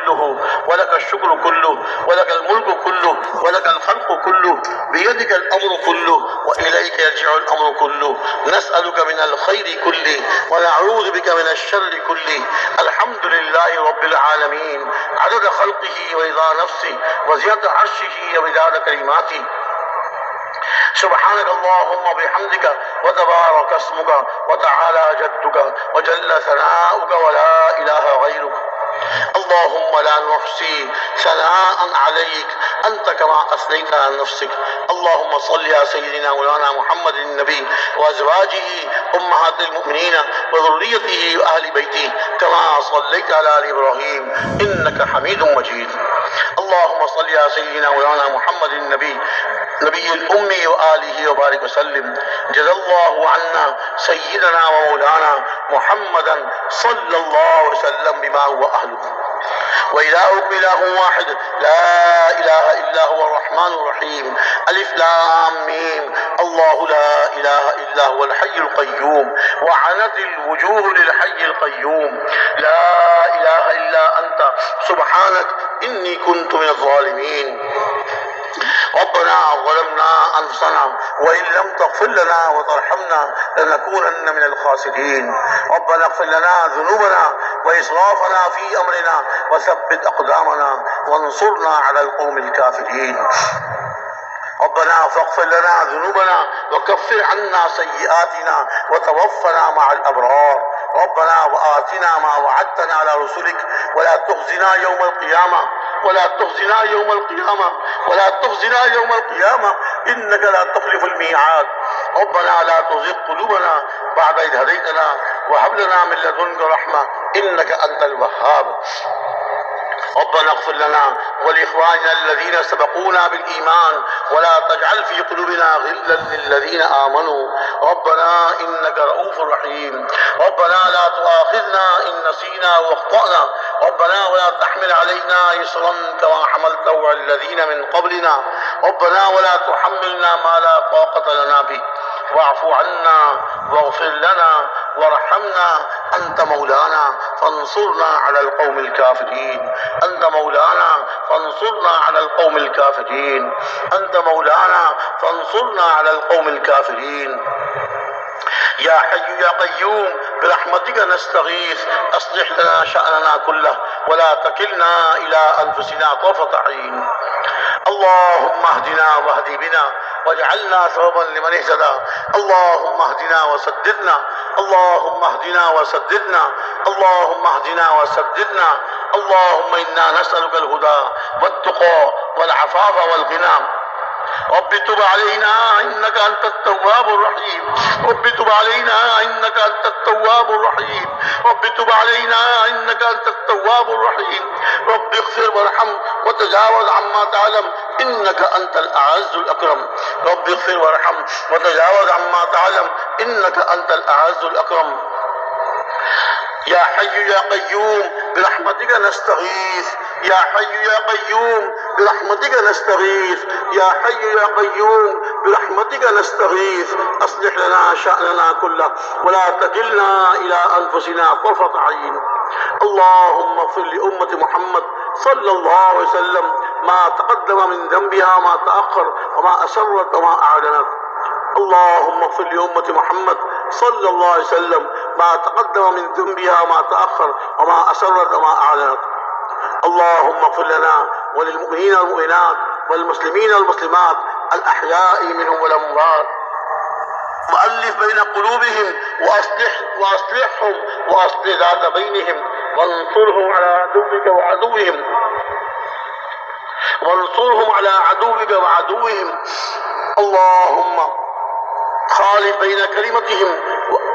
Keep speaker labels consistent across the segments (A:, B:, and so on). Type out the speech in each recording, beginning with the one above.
A: كله ولك الشكر كله ولك الملك كله ولك الخلق كله بيدك الأمر كله وإليك يرجع الأمر كله. نسألك من الخير كله ونعوذ بك من الشر كله. الحمد لله رب العالمين عدد خلقه ورضا نفسه وزيادة عرشه ومداد كلماته. سبحانك اللهم بحمدك وتبارك اسمك وتعالى جدك وجل ثناؤك ولا إله غيرك. اللهم لا نحصي ثناء عليك أنت كما أثنيت على نفسك. اللهم صل على سيدنا مولانا محمد النبي وأزواجه أمهات المؤمنين وذريته وأهل بيته كما صليت على آل إبراهيم إنك حميد مجيد. اللهم صل على سيدنا مولانا محمد النبي نبي الأمي وآله وبارك وسلم. جزا الله عنا سيدنا ومولانا محمدا صلى الله عليه وسلم بما هو أهله. وإلهكم إله واحد لا إله إلا هو الرحمن الرحيم. ألف لام ميم. الله لا إله إلا هو الحي القيوم وعنت الوجوه للحي القيوم. لا إله إلا أنت سبحانك إني كنت من الظالمين. ربنا ظلمنا أنفسنا وإن لم تغفر لنا وترحمنا لنكونن من الخاسرين. ربنا اغفر لنا ذنوبنا وإسرافنا في أمرنا وثبت أقدامنا وانصرنا على القوم الكافرين. ربنا فاغفر لنا ذنوبنا وكفر عنا سيئاتنا وتوفنا مع الأبرار. ربنا وآتنا ما وعدتنا على رسلك ولا تخزنا يوم القيامة ولا تخزنا يوم القيامة ولا تخزنا يوم القيامة إنك لا تخلف الميعاد. ربنا لا تزغ قلوبنا بعد إذ هديتنا وهب لنا من لدنك رحمة إنك أنت الوهاب. ربنا اغفر لنا ولإخواننا الذين سبقونا بالإيمان ولا تجعل في قلوبنا غلا للذين آمنوا ربنا إنك رؤوف رحيم. ربنا لا تؤاخذنا إن نسينا واخطأنا ربنا ولا تحمل علينا إصرا كما حملته على الذين من قبلنا ربنا ولا تحملنا ما لا طاقة لنا به واعف عنا واغفر لنا وارحمنا أنت مولانا فانصرنا على القوم الكافرين. أنت مولانا فانصرنا على القوم الكافرين. أنت مولانا فانصرنا على القوم الكافرين. يا حي يا قيوم برحمتك نستغيث أصلح لنا شأننا كله ولا تكلنا إلى أنفسنا طرفة عين. اللهم اهدنا واهد بنا واجعلنا سببا لمن اهتدى. اللهم اهدنا وسددنا. اللهم اهدنا وسددنا. اللهم اهدنا وسددنا. اللهم إنا نسألك الهدى والتقى والعفاف والغنى. رب تب علينا إنك أنت التواب الرحيم. رب تب علينا إنك أنت التواب الرحيم. رب تب علينا إنك أنت التواب الرحيم. رب اغفر وارحم وتجاوز عما تعلم إنك أنت الأعز الأكرم. رب اغفر وارحم وتجاوز عما تعلم إنك أنت الأعز الأكرم. يا حي يا قيوم برحمتك نستغيث. يا حي يا قيوم برحمتك نستغيث. يا حي يا قيوم برحمتك نستغيث أصلح لنا شأننا كله ولا تكلنا إلى أنفسنا طرفة عين. اللهم اغفر لأمة محمد صلى الله عليه وسلم ما تقدم من ذنبها ما تأخر وما أسرت وما أعلنت. اللهم اغفر لأمة محمد صلى الله عليه وسلم ما تقدم من ذنبها ما تأخر وما أسرت وما أعلنت. اللهم اغفر لنا وللمؤمنين والمؤمنات والمسلمين والمسلمات الأحياء منهم والأموات وألف بين قلوبهم وأصلحهم وأصلح ذات بينهم وانصرهم على عدوك وعدوهم اللهم خالف بين كلمتهم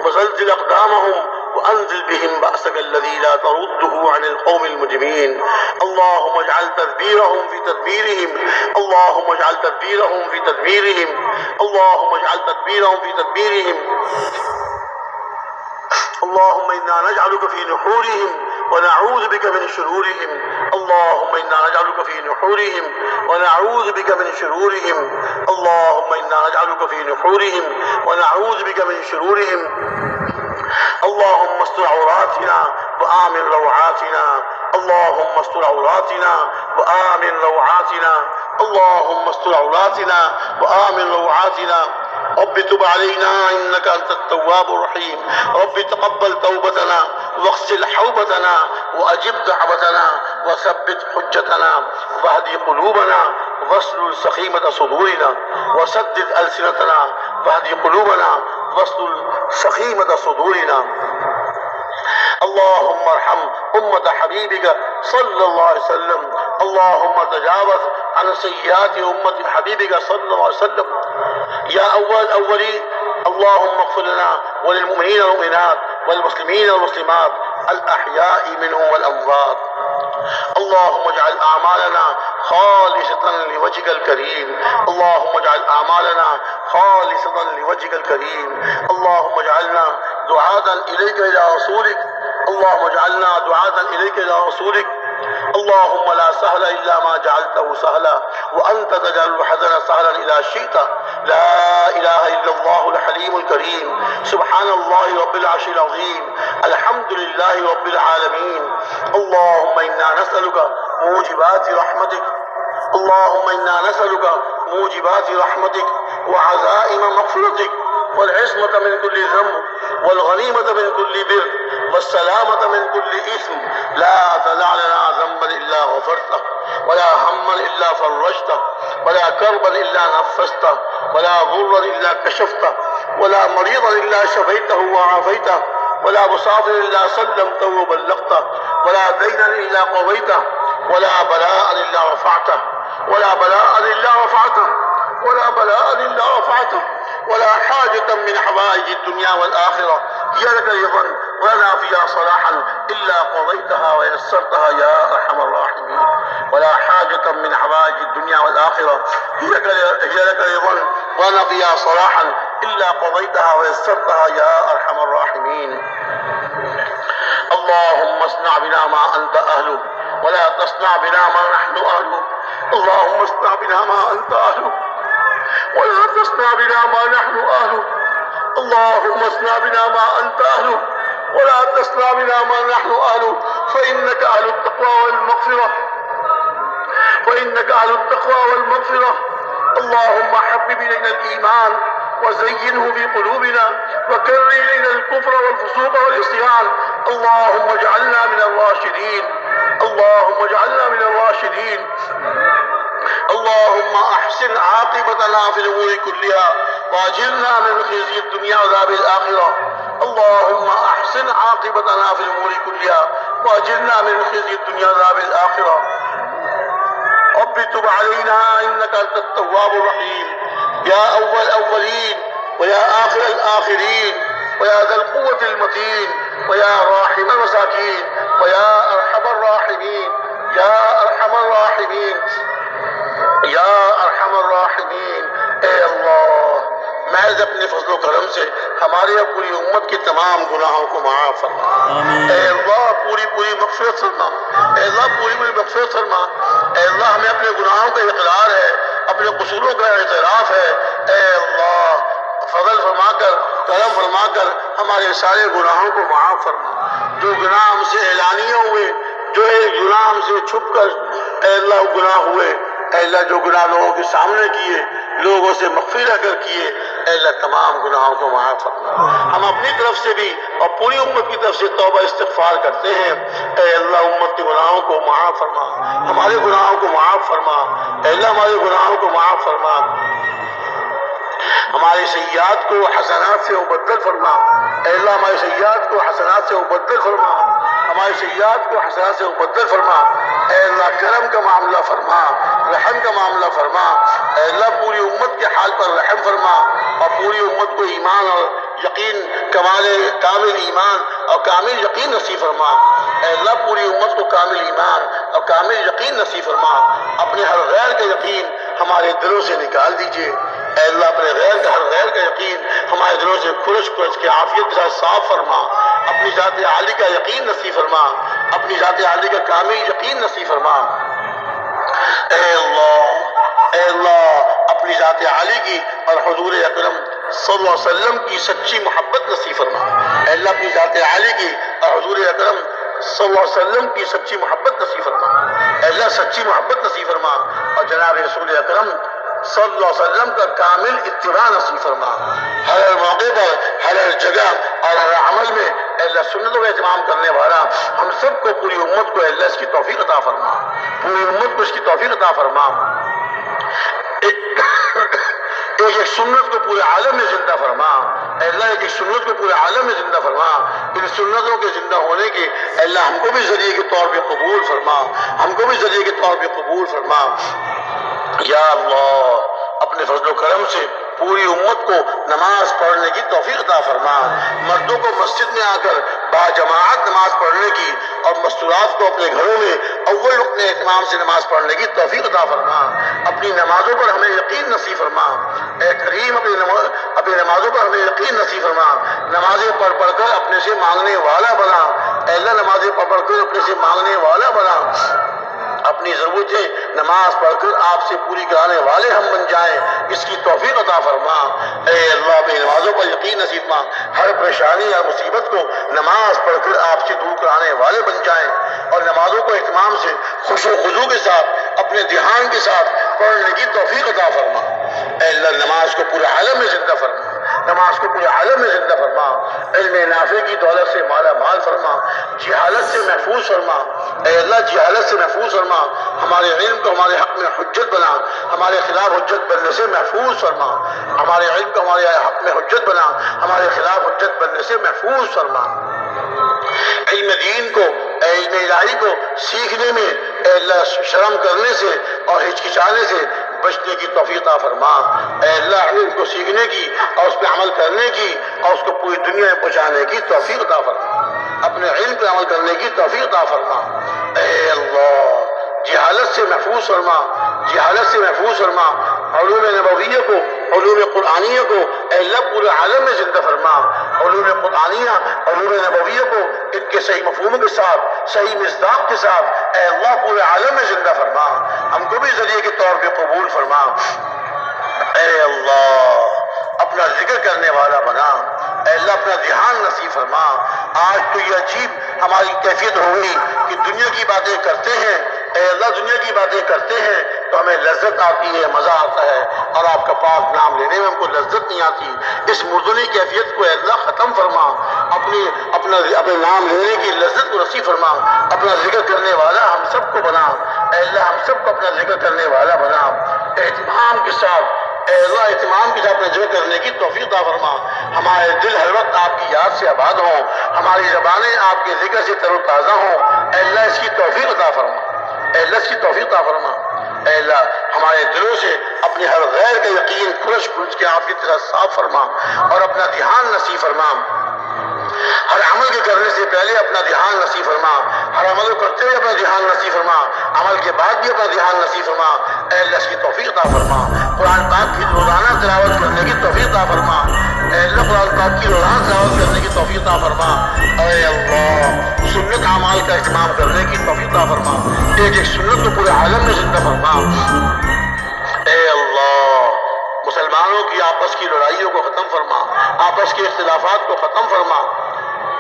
A: وزلزل أقدامهم وأنزل بهم بأسك الذي لا ترده عن القوم المجرمين. اللهم اجعل تدبيرهم في تدبيرهم. اللهم اجعل تدبيرهم في تدبيرهم. اللهم اجعل تدبيرهم في تدبيرهم. اللهم إنا نجعلك في نحورهم ونعوذ بك من شرورهم. اللهم إنا نجعلك في نحورهم ونعوذ بك من شرورهم. اللهم إنا نجعلك في نحورهم ونعوذ بك من شرورهم. اللهم استر عوراتنا وآمن روعاتنا. اللهم استر عوراتنا وآمن روعاتنا، اللهم استر عوراتنا وآمن روعاتنا. رب تب علينا إنك أنت التواب الرحيم. رب تقبل توبتنا واغسل حوبتنا وأجب دعوتنا وثبت حجتنا واهد قلوبنا واسلل سخيمة صدورنا وسدد ألسنتنا واهد قلوبنا واسلل سخيمة صدورنا. اللهم ارحم أمة حبيبك صلى الله عليه وسلم. اللهم تجاوز عن سيئات أمة حبيبك صلى الله عليه وسلم. يا أول الأولين اللهم اغفر لنا وللمؤمنين والمؤمنات والمسلمين والمسلمات الأحياء منهم والأموات. اللهم اجعل أعمالنا خالصة لوجهك الكريم. اللهم اجعل أعمالنا خالصة لوجهك الكريم. اللهم اجعلنا دعاة إليك إلى رسولك. اللهم اجعلنا دعاة إليك إلى رسولك. اللهم لا سهل إلا ما جعلته سهلا وأنت تجعل الحزن سهلا إذا شئت. لا إله إلا الله الحليم الكريم. سبحان الله رب العرش العظيم. الحمد لله رب العالمين. اللهم إنا نسألك موجبات رحمتك. اللهم إنا نسألك موجبات رحمتك وعزائم مغفرتك والعصمة من كل ذنب والغنيمة من كل بر والسلامة من كل إثم. لا تدع لنا ذنبا إلا غفرته ولا هما إلا فرجته ولا كربا إلا نفسته ولا ضرا إلا كشفته ولا مريضا إلا شفيته وعافيته ولا مسافر إلا سلمته وبلغته ولا دينا إلا قضيته ولا بلاء إلا رفعته ولا بلاء إلا رفعته ولا بلاء إلا رفعته ولا حاجة من حوائج الدنيا والآخرة هي لك رضا ولنا فيها صلاحا إلا قضيتها ويسرتها يا أرحم الراحمين. ولا حاجة من حوائج الدنيا والآخرة هي لك رضا ولنا فيها صلاحا إلا قضيتها ويسرتها يا أرحم الراحمين. اللهم اصنع بنا ما أنت أهله ولا تصنع بنا ما نحن أهله. اللهم اصنع بنا ما أنت أهله ولا تصنع بنا ما نحن أهله. اللهم اصنع بنا ما أنت أهله ولا تصنع بنا ما نحن أهله. فإنك أهل التقوى والمغفرة. فإنك أهل التقوى والمغفرة. اللهم حبب إلينا الإيمان وزينه في قلوبنا وكره إلينا الكفر والفسوق والعصيان. اللهم اجعلنا من الراشدين. اللهم اجعلنا من الراشدين. اللهم أحسن عاقبتنا في الأمور كلها وأجرنا من خزي الدنيا وعذاب الآخرة. اللهم أحسن عاقبتنا في الأمور كلها وأجرنا من خزي الدنيا وعذاب الآخرة. رب تب علينا إنك أنت التواب الرحيم. يا أول الأولين ويا آخر الآخرين ويا ذا القوة المتين ويا راحم المساكين ويا أرحم الراحمين يا أرحم الراحمين یا ارحم الراحمین. اے اللہ محض اپنے فضل و کرم سے ہمارے اور پوری امت کے تمام گناہوں کو معاف فرما. اے اللہ پوری مغفرت فرما. اے اللہ پوری مغفرت فرما. اے اللہ ہمیں اپنے گناہوں کا اقرار ہے, اپنے قصوروں کا اعتراف ہے. اے اللہ فضل فرما کر کرم فرما کر ہمارے سارے گناہوں کو معاف فرما. جو گناہ ہم سے اعلانیہ ہوئے, جو گناہ ہم سے چھپ کر اے اللہ گناہ ہوئے, اے اللہ جو گناہ لوگوں کے سامنے کیے, لوگوں سے مخفی رہ کر کیے, اے اللہ تمام گناہوں کو معاف فرما. ہم اپنی طرف سے بھی اور پوری امت کی طرف سے توبہ استغفار کرتے ہیں. اے اللہ امت کے گناہوں کو معاف فرما, ہمارے گناہوں کو معاف فرما. اے اللہ ہمارے گناہوں کو معاف فرما. ہمارے سیئات کو حسنات سے مبدل فرما. اے اللہ ہمارے سیئات کو حسنات سے مبدل فرما. ہمارے سیئات کو حسنات سے مبدل فرما. اے اللہ کرم کا معاملہ فرما, رحم کا معاملہ فرما. اے اللہ پوری امت کے حال پر رحم فرما اور پوری امت کو ایمان اور یقین, کامل ایمان اور کامل یقین نصیب فرما. اے اللہ پوری امت کو کامل ایمان اور کامل یقین نصیب فرما. اپنے ہر غیر کا یقین ہمارے دلوں سے نکال دیجیے. اے اللہ اپنے ہر غیر کا یقین ہمارے دلوں سے کھرچ کے عافیت کے ساتھ صاف فرما. اپنی ذات عالی کا یقین نصیب فرما. اپنی ذات عالی کا کامل یقین نصیب فرما. اے اللہ اپنی ذات عالی کی اور حضور اکرم صلی اللہ علیہ وسلم کی سچی محبت نصیب فرما. اے اللہ اپنی ذات عالی کی اور حضور اکرم صلی اللہ علیہ وسلم کی سچی محبت نصیب فرما، اے اللہ سچی محبت نصیب فرما، اور جناب رسول اکرم صلی اللہ علیہ وسلم کا کامل اتباع نصیب فرما، ہر موقع پر ہر جگہ اور ہر عمل میں اے اللہ سنتوں کا اہتمام کرنے والا ہم سب کو، پوری امت کو اے اللہ اس کی توفیق عطا فرما، پوری امت کو اس کی توفیق عطا فرما، ایک سنت کو پورے عالم میں زندہ فرما، اے اللہ ایک سنت کو پورے عالم میں زندہ فرما، ان سنتوں کے زندہ ہونے کی اے اللہ ہم کو بھی ذریعے کے طور پہ قبول فرما، ہم کو بھی ذریعے کے طور پہ قبول فرما۔ یا اللہ اپنے فضل و کرم سے پوری امت کو نماز پڑھنے کی توفیق عطا فرما، مردوں کو مسجد میں آ کر باجماعت نماز پڑھنے کی اور مستورات کو اپنے گھروں میں اول وقت میں اہتمام سے نماز پڑھنے کی توفیق عطا فرما، اپنی نمازوں پر ہمیں یقین نصیب فرما، اے کریم اپنی نمازوں پر ہمیں یقین نصیب فرما، نمازیں پڑھ کر اپنے سے مانگنے والا بنا، اے اللہ نمازیں پڑھ کر اپنے سے مانگنے والا بنا، اپنی ضرورتیں نماز پڑھ کر آپ سے پوری کرانے والے ہم بن جائیں، اس کی توفیق عطا فرما، اے اللہ اپنی نمازوں پر یقین نصیب فرما، ہر پریشانی اور مصیبت کو نماز پڑھ کر آپ سے دور کرانے والے بن جائیں، اور نمازوں کو اہتمام سے خشوع و خضوع کے ساتھ اپنے دھیان کے ساتھ پڑھنے کی توفیق عطا فرما، اے اللہ نماز کو پورے عالم میں زندہ فرما، نماز کو پورے عالم میں زندہ فرما، علم نافع کی دولت سے مالا مال فرما، جہالت سے محفوظ فرما، اے اللہ جہالت سے محفوظ فرما، ہمارے علم کو ہمارے حق میں حجت بنا، ہمارے خلاف حجت بننے سے محفوظ فرما، ہمارے علم کو ہمارے حق میں حجت بنا، ہمارے خلاف حجت بننے سے محفوظ فرما، علم دین کو علم الہی کو سیکھنے میں اے اللہ شرم کرنے سے اور ہچکچانے سے بچنے کی توفیق عطا فرما، اے اللہ علم کو سیکھنے کی اور اس پہ عمل کرنے کی اور اس کو پوری دنیا میں پہنچانے کی توفیق عطا فرما، اپنے علم پہ عمل کرنے کی توفیق عطا فرما، اے اللہ جہالت سے محفوظ فرما، جہالت سے محفوظ فرما، علوم نبویہ کو علوم قرآنیہ کو اے اللہ پورے عالم میں زندہ فرما، علوم قرآنیہ علوم نبویہ کو ان کے صحیح مفہوم کے ساتھ صحیح مصداق کے ساتھ اے اللہ پورے عالم میں زندہ فرما، ہم کو بھی ذریعے کے طور پہ قبول فرما، اے اللہ اپنا ذکر کرنے والا بنا، اے اللہ اپنا دھیان نصیب فرما، آج تو یہ عجیب ہماری کیفیت ہو گئی کہ دنیا کی باتیں کرتے ہیں، اے اللہ دنیا کی باتیں کرتے ہیں تو ہمیں لذت آتی ہے، مزہ آتا ہے، اور آپ کا پاک نام لینے میں ہم کو لذت نہیں آتی، اس مردنی کیفیت کو اے اللہ ختم فرما، اپنے نام لینے کی لذت کو نصیب فرما، اپنا ذکر کرنے والا ہم سب کو بنا، اے اللہ ہم سب کو اپنا ذکر کرنے والا بنا، اہتمام کے ساتھ اے اللہ اہتمام کے ساتھ اپنے ذکر کرنے کی توفیق عطا فرما، ہمارے دل ہر وقت آپ کی یاد سے آباد ہوں، ہماری زبانیں آپ کے ذکر سے تر و تازہ ہوں، اے اللہ اس کی توفیق عطا فرما، اے اللہ اس کی توفیق عطا فرما، اے اللہ ہمارے دلوں سے اپنے ہر غیر کا یقین کھرچ کے آپ کی طرح صاف فرما، اور اپنا دھیان نصیب فرما، ہر عمل کے کرنے سے پہلے اپنا دھیان نصیب فرما، ہر عمل کو کرتے ہوئے اپنا دھیان نصیب فرما، عمل کے بعد بھی اپنا دھیان نصیب فرما، اے اللہ اس کی توفیق عطا فرما، قرآن پاک کی روزانہ تلاوت کرنے کی توفیق عطا فرما، اے اللہ قرآن پاک کی روزانہ تلاوت کرنے کی توفیق عطا فرما، اے اللہ سنت اعمال کا اہتمام کرنے کی توفیق عطا فرما، ایک سنت کو پورے عالم میں زندہ فرما، اے اللہ مسلمانوں کی آپس کی لڑائیوں کو ختم فرما، آپس کے اختلافات کو ختم فرما،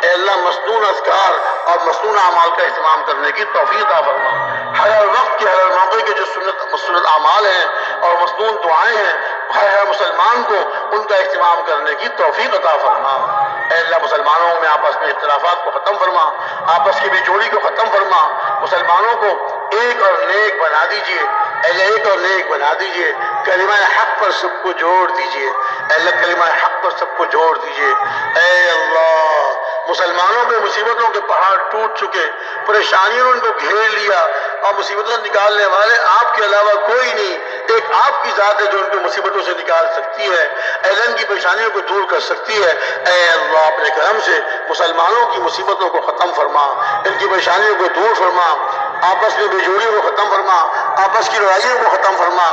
A: اے اللہ مسنون اذکار اور مسنون اعمال کا اہتمام کرنے کی توفیق عطا فرما، ہر وقت کے ہر موقع کے جو سنت اعمال ہیں اور مسنون دعائیں ہیں ہر مسلمان کو ان کا اہتمام کرنے کی توفیق عطا فرما، اے اللہ مسلمانوں میں آپس میں اختلافات کو ختم فرما، آپس کی بے جوڑی کو ختم فرما، مسلمانوں کو ایک اور نیک بنا دیجیے، اے اللہ ایک اور نیک بنا دیجیے، کلمہ حق پر سب کو جوڑ دیجیے، اے اللہ کلمہ حق پر سب کو جوڑ دیجیے، اے اللہ مسلمانوں پہ مصیبتوں کے پہاڑ ٹوٹ چکے، پریشانیوں نے ان کو گھیر لیا، اور مصیبتوں نکالنے والے آپ کے علاوہ کوئی نہیں، ایک آپ کی ذات ہے جو ان کو مصیبتوں سے نکال سکتی ہے، اے اللہ ان کی پریشانیوں کو دور کر سکتی ہے، اے اللہ اپنے کرم سے مسلمانوں کی مصیبتوں کو ختم فرما، ان کی پریشانیوں کو دور فرما، آپس میں بے جوڑیوں کو ختم فرما، آپس کی لڑائیوں کو ختم فرما،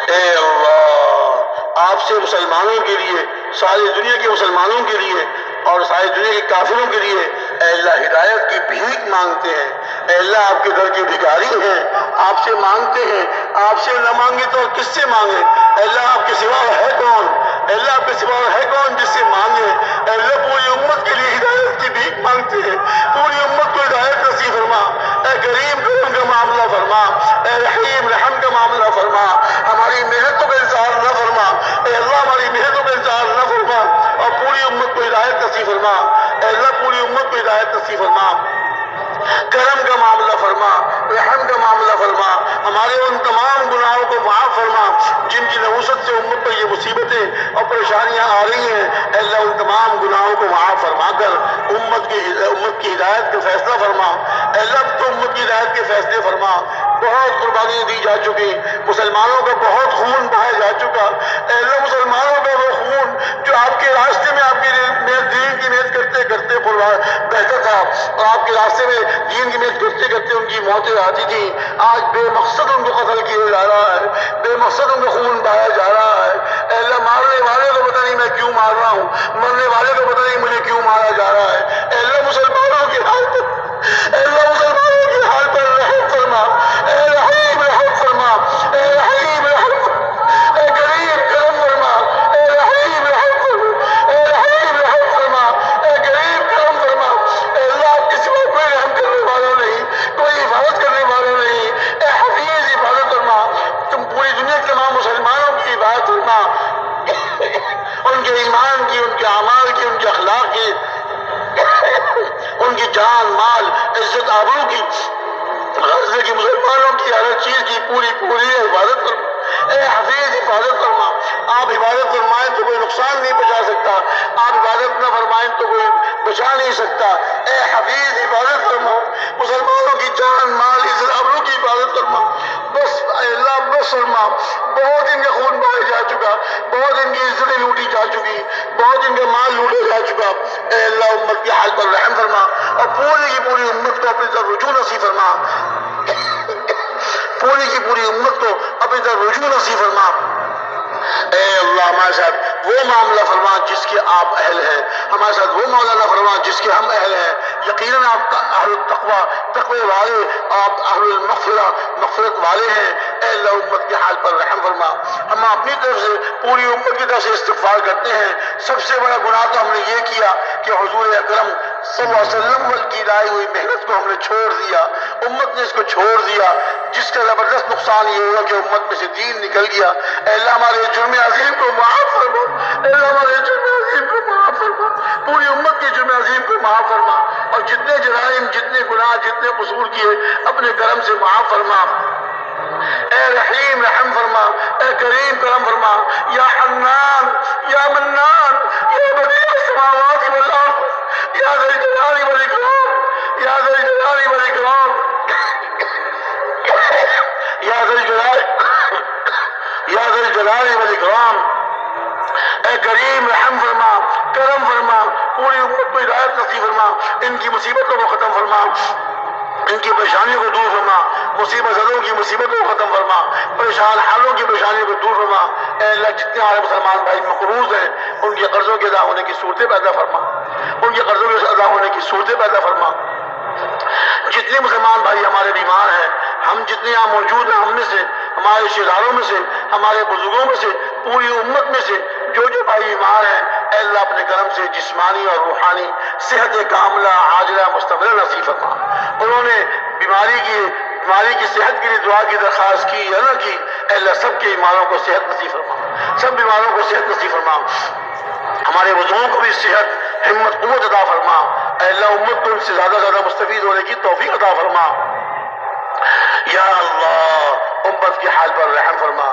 A: اے اللہ آپ سے مسلمانوں کے لیے، ساری دنیا کے مسلمانوں کے لیے اور ساری دنیا کے کافروں کے لیے اے اللہ ہدایت کی بھیک مانگتے ہیں، اے اللہ آپ کے در کے بھکاری ہیں، آپ سے مانگتے ہیں، آپ سے نہ مانگے تو کس سے مانگے، اے اللہ آپ کے سوا ہے کون، اے اللہ آپ کے سوا ہے کون جس سے مانگے، اے اللہ پوری امت کے لیے ہدایت کی بھیک مانگتے ہیں، پوری امت کو کو ہدایت نصیب فرما، اے کریم کرم کا معاملہ فرما، اے رحیم رحم کا معاملہ فرما، ہماری محنتوں کا اظہار نہ فرما، اے اللہ ہماری محنتوں کا اظہار نہ فرما، اور پوری امت کو ہدایت نصیب فرما، اے اللہ پوری امت کو ہدایت نصیب فرما، کرم کا معاملہ فرما، رحم کا معاملہ فرما، ہمارے ان تمام گناہوں کو معاف فرما جن کی نحوست سے امت پر یہ مصیبتیں اور پریشانیاں آ رہی ہیں، اے اللہ ان تمام گناہوں کو معاف فرما کر امت کی ہدایت کا فیصلہ فرما، اے اللہ تو امت کی ہدایت کے فیصلے فرما، بہت قربانیاں دی جا چکی، مسلمانوں کا بہت خون بہایا جا چکا، اے اللہ مسلمانوں کا وہ خون جو آپ کے راستے میں آپ کے دین کی محنت کرتے کرتے بہتا تھا، اور آپ کے راستے میں دین کی محنت کرتے کرتے ان کی موتیں آتی تھی، آج بے مقصد ان کو قتل کیا جا رہا ہے، بے مقصد ان کا خون بہایا جا رہا ہے، اے اللہ مارنے والے کو پتہ نہیں میں کیوں مار رہا ہوں، مرنے والے کو پتہ نہیں مجھے کیوں مارا جا رہا ہے، اے اللہ مسلمانوں کے حال پر، اے اللہ مسلمانوں کے حال پر رحم فرما، اے رحیم رحم فرما، اے رحیم رحم فرما، اے کریم کرم فرما، اے رحیم رحم فرما، اے رحیم رحم فرما، اے کریم کرم فرما، اے اللہ آپ کے سوا کوئی رحم کرنے والا نہیں، کوئی حفاظت کرنے والا نہیں، اے حفیظ حفاظت فرما، تم پوری دنیا کے تمام مسلمانوں کی حفاظت فرما، ان کے ایمان کی، ان کے اعمال کی، ان کے اخلاق کی، ان کی جان مال عزت آبرو کی، غزے کی، مسلمانوں کی ہر چیز کی پوری حفاظت فرما، اے حفیظ حفاظت فرما، آپ حفاظت فرمائیں تو کوئی نقصان نہیں پہنچا سکتا، آپ حفاظت نہ فرمائیں تو کوئی بچا نہیں سکتا، اے حفیظ حفاظت فرما، مسلمانوں کی جان مال عزت آبرو کی حفاظت فرما، بس اے اللہ بس فرما، بہت ان کا خون بہایا جا چکا، بہت ان کی عزتیں لوٹی جا چکی، بہت ان کا مال لوٹا جا چکا، اے اللہ امت کے حال پر رحم فرما، اور پوری کی پوری امت کو اپنی طرف رجوع نصیب فرما، پوری کی پوری امت کو اپنی طرف رجوع نصیب فرما، اے اللہ ہمارے ساتھ وہ معاملہ فرما جس کے آپ اہل ہیں، ہمارے ساتھ وہ معاملہ فرما جس کے ہم اہل ہیں، یقیناً آپ اہل التقوی تقوی والے، آپ اہل مغفرت والے ہیں، اے اللہ امت کے حال پر رحم فرما، ہم اپنی طرف سے پوری امت کی طرف سے استغفار کرتے ہیں، سب سے بڑا گناہ تو ہم نے یہ کیا کہ حضور اکرم صلی اللہ علیہ وسلم کی لائی ہوئی محنت کو ہم نے چھوڑ دیا، امت نے اس کو چھوڑ دیا، جس کا زبردست نقصان یہ ہوا کہ امت میں سے دین نکل گیا، اے اللہ ہمارے جرم عظیم کو معاف فرما، اے اللہ ہمارے جرم عظیم کو معاف فرما، پوری امت کے جرم عظیم کو معاف فرما، اور جتنے جرائم جتنے گناہ جتنے قصور کیے اپنے کرم سے معاف فرما، اے رحیم رحم فرما، اے کریم کرم فرما، یا حنان یا منان یا بدیع السماوات والارض یا ذا الجلال والاکرام یا ذا الجلال والاکرام یا ذا الجلال یا ذا الجلال والاکرام، اے کریم رحم فرما، کرم فرما، پوری امت کو ہدایت نصیب فرما، ان کی مصیبتوں کو ختم فرما، ان کی پریشانیوں کو دور فرما، مصیبت زدوں کی مصیبتوں کو ختم فرما، پریشان حالوں کی پریشانیوں کو دور فرما، اے اللہ جتنے ہمارے مسلمان بھائی مقروض ہیں ان کے قرضوں کے ادا ہونے کی صورتیں پیدا فرما، ان کے قرضوں کے ادا ہونے کی صورتیں پیدا فرما، جتنے مسلمان بھائی ہمارے بیمار ہیں، ہم جتنے یہاں موجود ہیں، ہم میں سے، ہمارے رشتہ داروں میں سے، ہمارے بزرگوں میں سے، پوری امت میں سے جو بھائی بیمار ہیں، اے اللہ اپنے کرم سے جسمانی اور روحانی صحت کاملہ عاجلہ مستمرہ نصیب فرما، انہوں نے بیماری کی صحت کے لیے دعا کی درخواست کی یا نہ کی، اے اللہ سب کے بیماروں کو صحت نصیب فرما، سب بیماروں کو صحت نصیب فرما، ہمارے بزرگوں کو بھی صحت ہمت قوت عطا فرما، اے اللہ امت کو ان سے زیادہ مستفید ہونے کی توفیق عطا فرما، یا اللہ امت کے حال پر رحم فرما،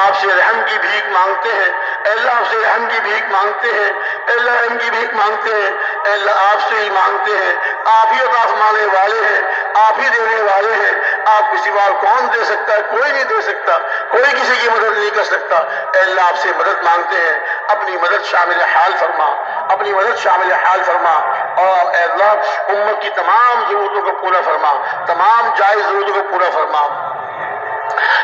A: آپ سے رحم کی بھیک مانگتے ہیں، اے اللہ آپ سے رحم کی بھیک مانگتے ہیں، اے اللہ رحم کی بھیک مانگتے ہیں، اے اللہ آپ سے ہی مانگتے ہیں، آپ ہی عطا فرمانے والے ہیں، آپ ہی دینے والے ہیں، آپ کے سوا کون دے سکتا ہے؟ کوئی نہیں دے سکتا، کوئی کسی کی مدد نہیں کر سکتا، اے اللہ آپ سے مدد مانگتے ہیں، اپنی مدد شامل حال فرما، اپنی مدد شامل حال فرما، اور اے اللہ امت کی تمام ضرورتوں کو پورا فرما، تمام جائز ضرورتوں کو پورا فرما،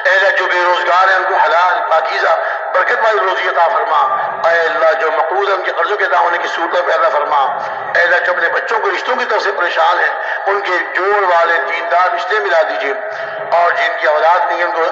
A: اے اللہ جو بے روزگار ہیں ان کو حلال پاکیزہ برکت والی روزی عطا فرما، اے اللہ جو مقروض ہیں ان کے قرضوں کے ادا ہونے کی صورتیں پیدا فرما، اے اللہ جو اپنے بچوں کو رشتوں کی طرف سے پریشان ہیں ان کے جوڑ والے دیندار رشتے ملا دیجیے، اور جن کی اولاد نہیں ان کو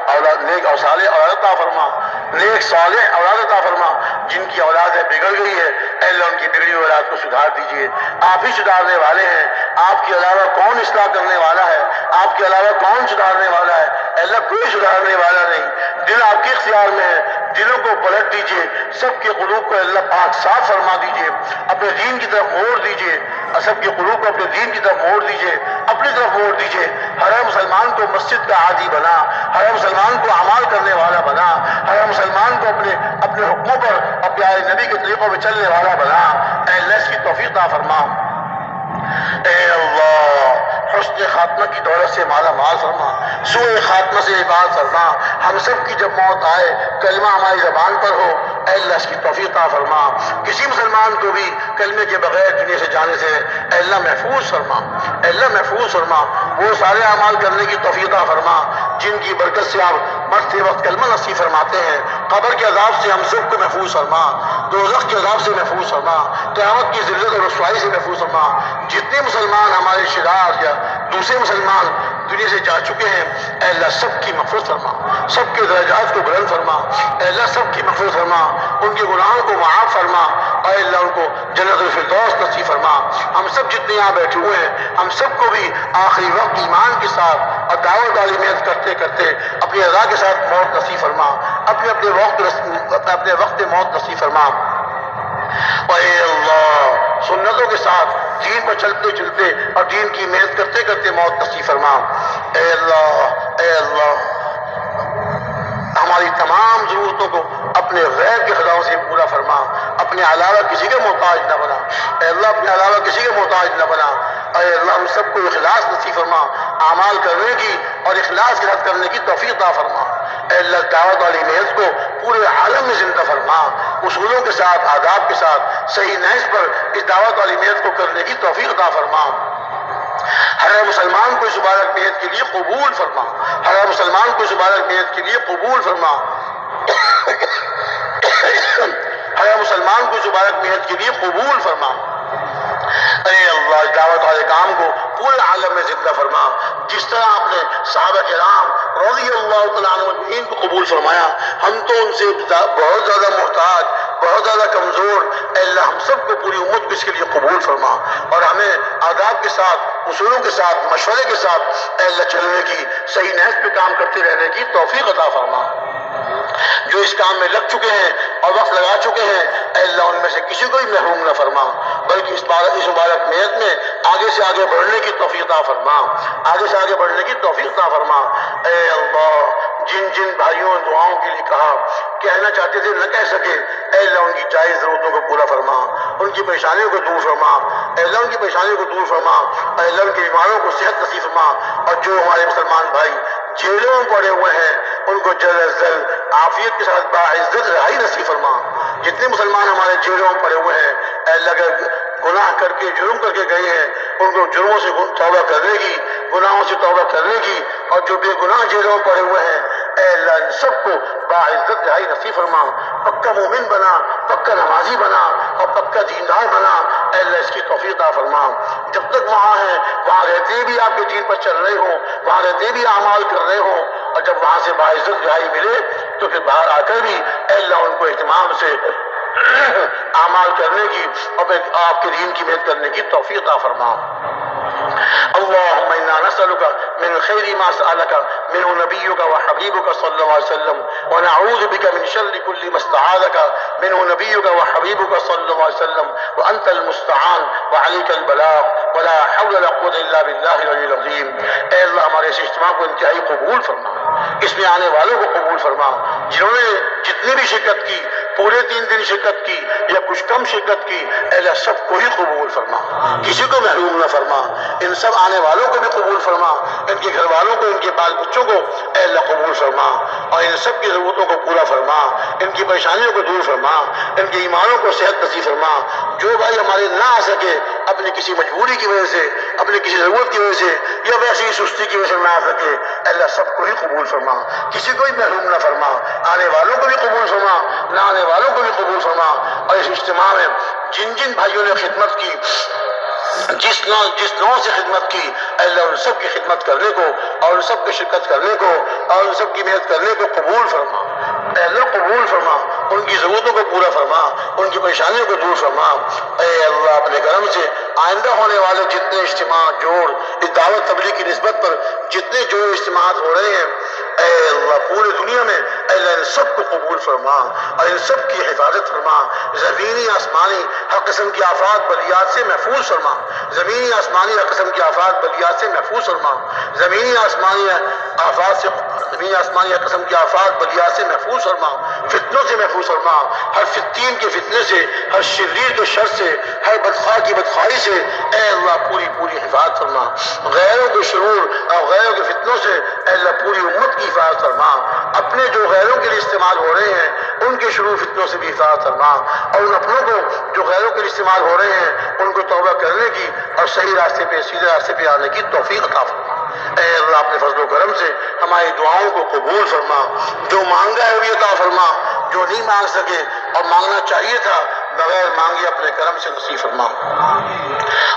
A: نیک اور صالح اولاد عطا فرما، نیک صالح اولاد عطا فرما۔ جن کی اولاد بگڑ گئی ہے اے اللہ ان کی بگڑی ہوئی اولاد کو سدھار دیجیے، آپ ہی سدھارنے والے ہیں، آپ کے علاوہ کون اصلاح کرنے والا ہے، آپ کے علاوہ کون سدھارنے والا ہے، اے اللہ کوئی سدھارنے والا نہیں، دل آپ کے اختیار میں ہے، دلوں کو پلٹ دیجیے، سب کے قلوب کو اللہ پاک صاف فرما دیجیے، اپنے دین کی طرف موڑ دیجیے، سب کے قلوب کو اپنے دین کی طرف موڑ دیجیے، اپنی طرف موڑ دیجیے، ہر مسلمان کو مسجد کا عادی بنا، ہر مسلمان کو اعمال کرنے والا بنا، ہر مسلمان کو اپنے حکموں پر اور پیارے نبی کے طریقوں میں چلنے والا بنا۔ اے اللہ اس کی توفیق عطا فرما، اے اللہ حسن خاتمہ کی دولت سے مالا مال فرما، سوء خاتمہ سے عباد فرما، ہم سب کی جب موت آئے کلمہ ہماری زبان پر ہو، اے اللہ اس کی توفیق عطا فرما، کسی مسلمان کو بھی کلمے کے بغیر دنیا سے جانے سے اے اللہ محفوظ فرما، اے اللہ محفوظ فرما، وہ سارے اعمال کرنے کی توفیق عطا فرما جن کی برکت سے آپ مرتے وقت کلمہ نصیب فرماتے ہیں، قبر کے عذاب سے ہم سب کو محفوظ فرما، دوزخ کے عذاب سے محفوظ فرما، قیامت کی ذلت اور رسوائی سے محفوظ فرما۔ جتنے مسلمان ہمارے شرار یا دوسرے مسلمان دنیا سے جا چکے ہیں اے اللہ سب کی مغفرت فرما، سب کے درجات کو بلند فرما، اے اللہ سب کی مغفرت فرما، ان کے گناہوں کو معاف فرما، اے اللہ ان کو جنت الفردوس نصیب فرما۔ ہم سب جتنے یہاں بیٹھے ہوئے ہیں ہم سب کو بھی آخری وقت ایمان کے ساتھ اور دعوت والی محنت کرتے کرتے اپنی رضا کے ساتھ موت نصیب فرما، اپنے وقت موت نصیب فرما۔ اے اللہ سنتوں کے ساتھ دین پر چلتے چلتے اور دین کی محنت کرتے کرتے موت نصیب فرما۔ اے اللہ ہماری تمام ضرورتوں کو اپنے غیب کے خزانوں سے پورا فرما، اپنے علاوہ کسی کے محتاج نہ بنا، اے اللہ اپنے علاوہ کسی کے محتاج نہ بنا۔ اے اللہ ہم سب کو اخلاص نصیب فرما، اعمال کرنے کی اور اخلاص کے ساتھ کرنے کی توفیق عطا فرما۔ اے اللہ دعوت والی محنت کو پورے عالم میں زندہ فرما، اصولوں کے ساتھ آداب کے ساتھ صحیح نہج پر اس دعوت والی محنت کو کرنے کی توفیق عطا فرما۔ ہر مسلمان کو اس مبارک محنت کے لیے قبول فرما، ہر مسلمان کو اس مبارک محنت کے لیے قبول فرما، ہر مسلمان کو اس مبارک محنت کے لیے قبول فرما۔ اے اللہ دعوت والے کام کو پورے عالم میں زندہ فرما، جس طرح آپ نے صحابہ کرام رضی اللہ تعالیٰ عنہ مجمعین کو قبول فرمایا، ہم تو ان سے بہت زیادہ محتاج، بہت زیادہ کمزور، اے اللہ ہم سب کو پوری امت کو اس کے لیے قبول فرما، اور ہمیں آداب کے ساتھ اصولوں کے ساتھ مشورے کے ساتھ اے اللہ چلنے کی، صحیح نہج پہ کام کرتے رہنے کی توفیق عطا فرما۔ جو اس کام میں لگ چکے ہیں اور وقت لگا چکے ہیں اے اللہ ان میں سے کسی کو بھی محروم نہ فرما، بلکہ اس مبارک محنت میں آگے سے آگے بڑھنے کی توفیق عطا فرما، آگے سے آگے بڑھنے کی توفیق عطا فرما۔ اے اللہ جن بھائیوں نے دعاؤں کے لیے کہا، کہنا چاہتے تھے نہ کہہ سکے، اے اللہ ان کی جائز ضرورتوں کو پورا فرما، ان کی پریشانیوں کو دور فرما، اے اللہ ان کی پریشانیوں کو دور فرما، اے اللہ ان کے بیماروں کو صحت نصیب فرما، اور جو ہمارے مسلمان بھائی جیلوں میں پڑے ہوئے ہیں ان کو جلد از جلد عافیت کے ساتھ باعزت رہائی نصیب فرما۔ جتنے مسلمان ہمارے جیلوں میں پڑے ہوئے ہیں اے اللہ اگر گناہ کر کے جرم کر کے گئے ہیں ان کو جرموں سے توبہ کرنے کی، گناہوں سے توبہ کرنے کی، اور جو بے گناہ جیلوں میں پڑے ہوئے ہیں اے اللہ ان سب کو باعزت رہائی نصیب فرما، پکا مومن بنا، پکا نمازی بنا اور پکا دیندار بنا، اے اللہ اس کی توفیق عطا فرما۔ جب تک وہاں ہیں وہاں رہتے بھی آپ کے دین پر چل رہے ہوں، وہاں رہتے بھی اعمال کر رہے ہوں، اور جب وہاں سے باعزت رہائی ملے تو پھر باہر آ کر بھی اے اللہ ان کو اہتمام سے اعمال کرنے کی اور آپ کے دین کی محنت کرنے کی توفیق عطا فرما۔ اللهم انا نسألك من خير ما سألك منه نبيك وحبيبك صلى الله عليه وسلم، ونعوذ بك من شر كل ما استعاذك منه نبيك وحبيبك صلى الله عليه وسلم، وأنت المستعان وعليك البلاغ ولا حول ولا قوة إلا بالله العلي العظيم۔ اے اللہ ہمارے اس اجتماع کو انتہائی قبول فرما، اس میں آنے والوں کو قبول فرما، جنہوں نے جتنی بھی شرکت کی، پورے 3 دن شرکت کی یا کچھ کم شرکت کی، اے اللہ سب کو ہی قبول فرما، کسی کو محروم نہ فرما، ان سب آنے والوں کو بھی قبول فرما، ان کے گھر والوں کو، ان کے بال بچوں کو اے اللہ قبول فرما، اور ان سب کی ضرورتوں کو پورا فرما، ان کی پریشانیوں کو دور فرما، ان کے ایمانوں کو صحت نصیب فرما۔ جو بھائی ہمارے نہ آ سکے اپنی کسی مجبوری کی وجہ سے، اپنی کسی ضرورت کی وجہ سے یا ویسی ہی سستی کی وجہ سے نہ آ سکے، اے اللہ سب کو ہی قبول فرما، کسی کو بھی محروم نہ فرما، آنے والوں کو بھی قبول فرما، نہ آنے والوں کو بھی قبول فرما۔ اور اس اجتماع میں جن بھائیوں نے خدمت کی جس نوع سے خدمت کی اے اللہ ان سب کی خدمت کرنے کو اور ان سب کی شرکت کرنے کو اور ان سب کی محنت کرنے کو قبول فرما اے اللہ قبول فرما ان کی ضرورتوں کو پورا فرما ان کی پریشانیوں کو دور فرما اے اللہ اپنے کرم سے آئندہ ہونے والے جتنے اجتماع جوڑ اس دعوت تبلیغ کی نسبت پر جتنے جوڑ اجتماعات ہو رہے ہیں اے اللہ پورے دنیا میں اے اللہ ان سب کو قبول فرما اور ان سب کی حفاظت فرما زمینی آسمانی ہر قسم کی آفات بلیات سے محفوظ فرما زمینی آسمانی ہر قسم کی آفات بلیات سے محفوظ فرما زمینی آسمانی ہر قسم کی آفات بلیات سے محفوظ فرما فتنوں سے محفوظ فرما ہر فتین کے فتنے سے ہر شریر کے شر سے ہر بدخواہ کی بدخواہی سے اے اللہ پوری حفاظت فرما غیروں کے شرور اور غیروں کے فتنوں سے اے اللہ پوری امت کی حفاظت فرما اپنے جو غیروں کے لیے استعمال ہو رہے ہیں ان کے شرور فتنوں سے بھی حفاظت فرما اور ان اپنوں کو جو غیروں کے لیے استعمال ہو رہے ہیں ان کو توبہ کرنے کی اور صحیح راستے پہ سیدھے راستے پہ آنے کی توفیق عطا فرما اے اللہ اپنے فضل و کرم سے ہماری دعاؤں کو قبول فرما جو مانگا ہے وہ عطا فرما جو نہیں مانگ سکے اور مانگنا چاہیے تھا بغیر مانگے اپنے کرم سے نصیب فرما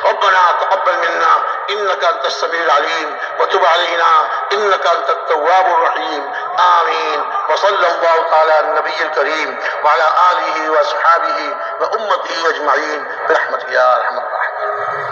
A: ربنا تقبل منا انك انت السميع العليم وتب علينا انك انت التواب الرحيم آمين وصلى الله تعالى على النبي الكريم وعلى آله واصحابه وامته اجمعين برحمتك يا ارحم الراحمين.